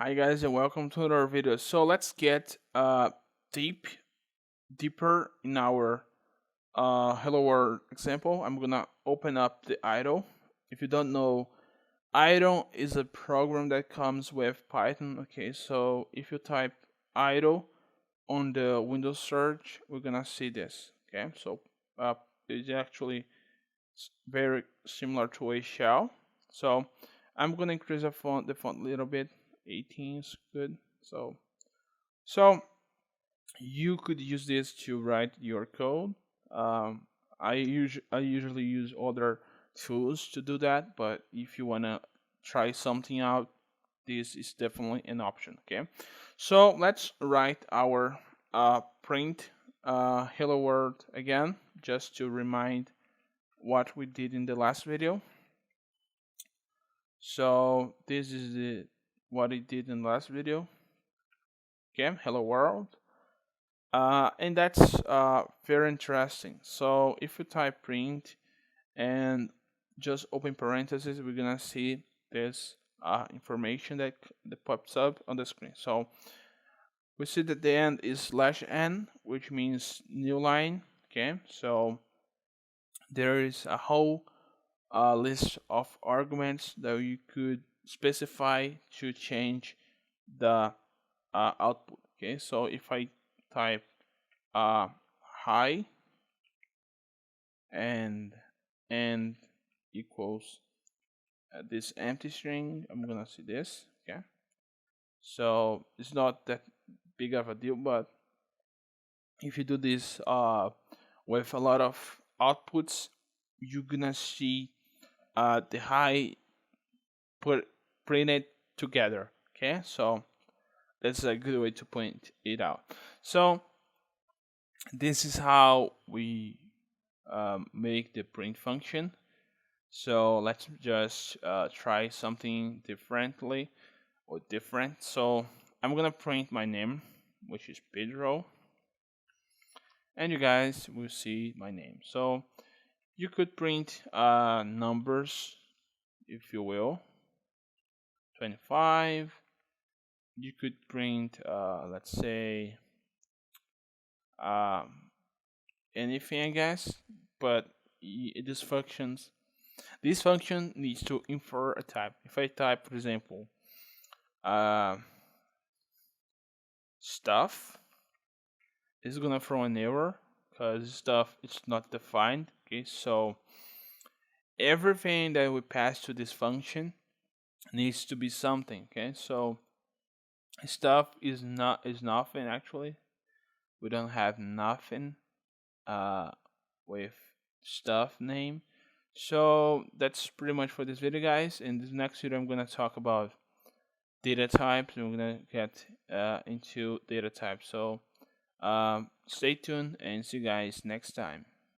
Hi guys and welcome to another video. So let's get deep deeper in our hello world example. I'm gonna open up the idle. If you don't know, idle is a program that comes with Python. Okay, so if you type idle on the Windows search, we're gonna see this. Okay, so it's actually very similar to a shell. So I'm gonna increase the font a little bit. 18 is good. So you could use this to write your code. Um, I usually use other tools to do that, but if you wanna try something out, this is definitely an option. Okay, so let's write our print hello world again, just to remind what we did in the last video. So this is the what it did in the last video. Okay, hello world. And that's very interesting. So if you type print and just open parentheses, we're gonna see this information that pops up on the screen. So we see that the end is /n, which means new line. Okay, so there is a whole list of arguments that you could specify to change the output. Okay, so if I type high and and equals this empty string, I'm gonna see this. Okay, so it's not that big of a deal, but if you do this with a lot of outputs, you're gonna see the high put printed together. Okay, so that's a good way to point it out. So this is how we make the print function. So let's just try something differently or different. So I'm gonna print my name, which is Pedro, and you guys will see my name. So you could print numbers, if you will. 25. You could print, let's say, um, anything, I guess. But this function needs to infer a type. If I type, for example, uh, stuff, it's gonna throw an error because stuff is not defined. Okay, so everything that we pass to this function needs to be something. Okay, so stuff is nothing actually. We don't have nothing uh with stuff name. So that's pretty much for this video, guys. In this next video, I'm gonna talk about data types. We're gonna get into data types. So stay tuned and see you guys next time.